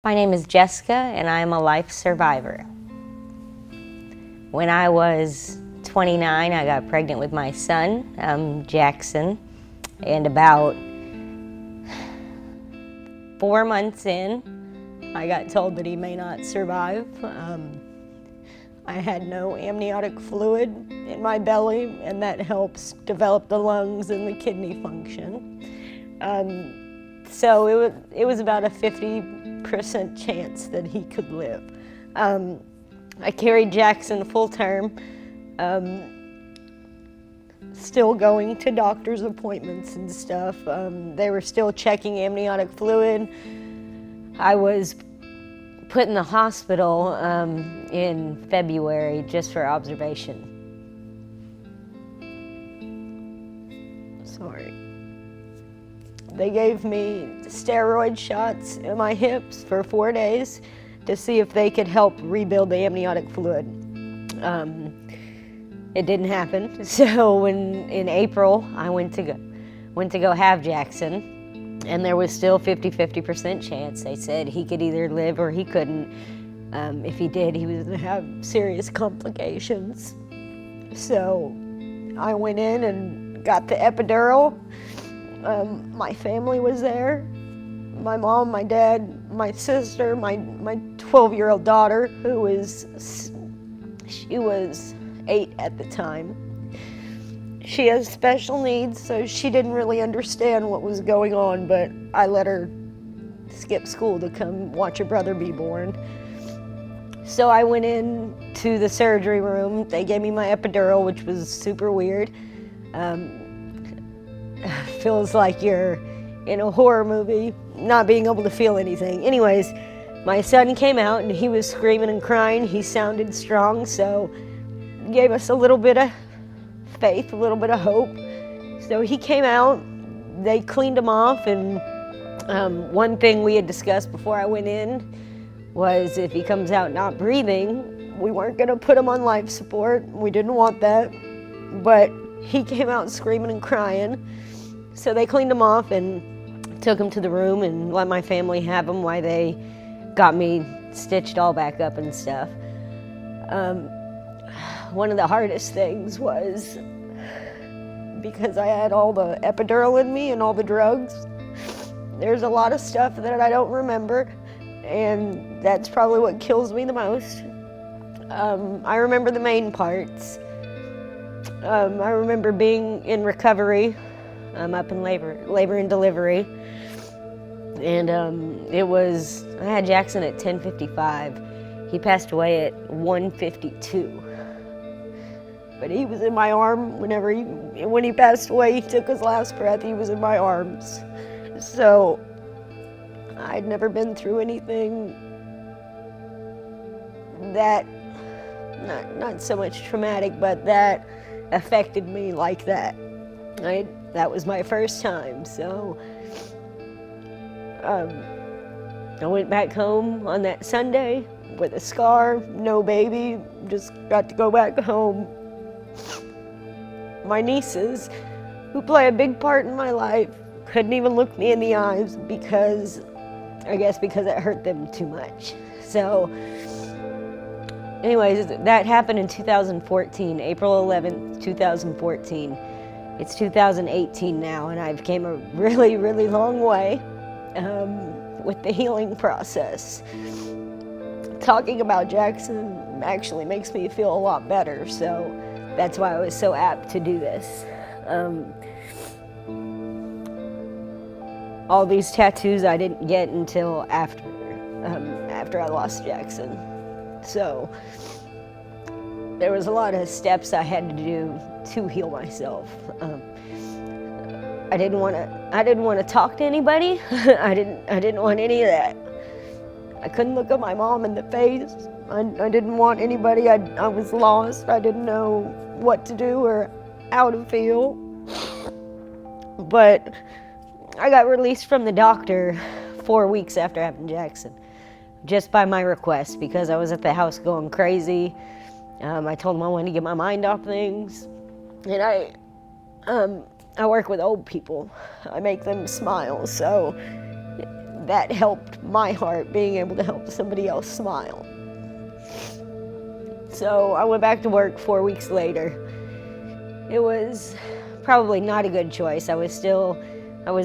My name is Jessica, and I am a life survivor. When I was 29, I got pregnant with my son, Jackson, and about 4 months in, I got told that he may not survive. I had no amniotic fluid in my belly, and that helps develop the lungs and the kidney function. So it was about a 50% chance that he could live. I carried Jackson full term, still going to doctor's appointments and stuff. They were still checking amniotic fluid. I was put in the hospital in February just for observation. Sorry. They gave me steroid shots in my hips for 4 days to see if they could help rebuild the amniotic fluid. It didn't happen. So in April, I went to go have Jackson, and there was still 50% chance. They said he could either live or he couldn't. If he did, he was gonna have serious complications. So I went in and got the epidural. My family was there. My mom, my dad, my sister, my 12-year-old daughter, she was 8 at the time. She has special needs, so she didn't really understand what was going on, but I let her skip school to come watch her brother be born. So I went in to the surgery room. They gave me my epidural, which was super weird. Feels like you're in a horror movie, not being able to feel anything. Anyways, my son came out and he was screaming and crying. He sounded strong, so gave us a little bit of faith, a little bit of hope. So he came out, they cleaned him off, and one thing we had discussed before I went in was if he comes out not breathing, we weren't gonna put him on life support. We didn't want that, but he came out screaming and crying. So they cleaned him off and took him to the room and let my family have him while they got me stitched all back up and stuff. One of the hardest things was because I had all the epidural in me and all the drugs, there's a lot of stuff that I don't remember, and that's probably what kills me the most. I remember the main parts. I remember being in recovery, up in labor and delivery, and I had Jackson at 10:55. He passed away at 1:52. But he was in my arm when he passed away. He took his last breath. He was in my arms. So I'd never been through anything that, not so much traumatic, but that affected me like that. That was my first time. So I went back home on that Sunday with a scar, no baby, just got to go back home. My nieces, who play a big part in my life, couldn't even look me in the eyes because it hurt them too much. So anyways, that happened in 2014, April 11th, 2014. It's 2018 now, and I've came a really, really long way with the healing process. Talking about Jackson actually makes me feel a lot better, so that's why I was so apt to do this. All these tattoos I didn't get until after I lost Jackson. So there was a lot of steps I had to do to heal myself. I didn't want to talk to anybody. I didn't want any of that. I couldn't look at my mom in the face. I didn't want anybody. I was lost. I didn't know what to do or how to feel. But I got released from the doctor 4 weeks after having Jackson, just by my request, because I was at the house going crazy. I told him I wanted to get my mind off things. And I work with old people. I make them smile, so that helped my heart, being able to help somebody else smile. So I went back to work 4 weeks later. It was probably not a good choice. I was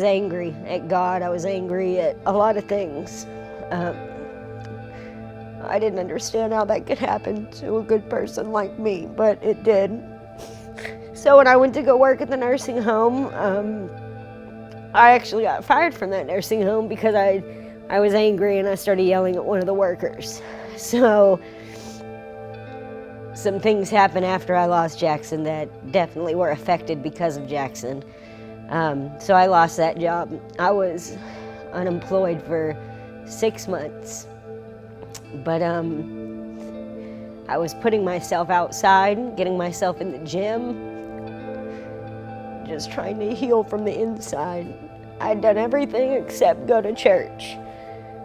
angry at God. I was angry at a lot of things. I didn't understand how that could happen to a good person like me, but it did. So when I went to go work at the nursing home, I actually got fired from that nursing home because I was angry and I started yelling at one of the workers. So some things happened after I lost Jackson that definitely were affected because of Jackson. So I lost that job. I was unemployed for 6 months. But I was putting myself outside, getting myself in the gym, just trying to heal from the inside. I'd done everything except go to church.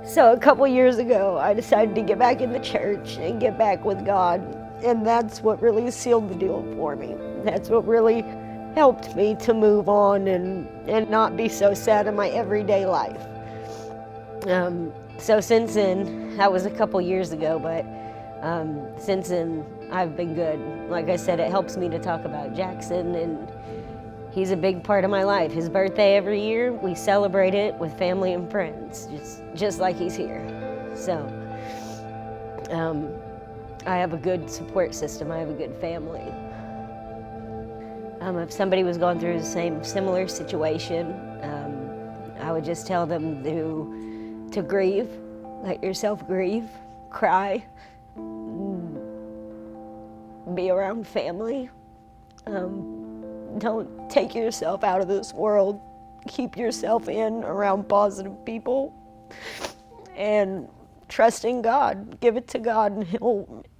So a couple years ago, I decided to get back in the church and get back with God. And that's what really sealed the deal for me. That's what really helped me to move on and not be so sad in my everyday life. So since then, that was a couple years ago, but since then, I've been good. Like I said, it helps me to talk about Jackson, and he's a big part of my life. His birthday every year, we celebrate it with family and friends, just like he's here. So I have a good support system. I have a good family. If somebody was going through the similar situation, I would just tell them to grieve, let yourself grieve, cry, be around family. Don't take yourself out of this world. Keep yourself in around positive people and trust in God. Give it to God and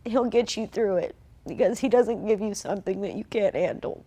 He'll get you through it, because He doesn't give you something that you can't handle.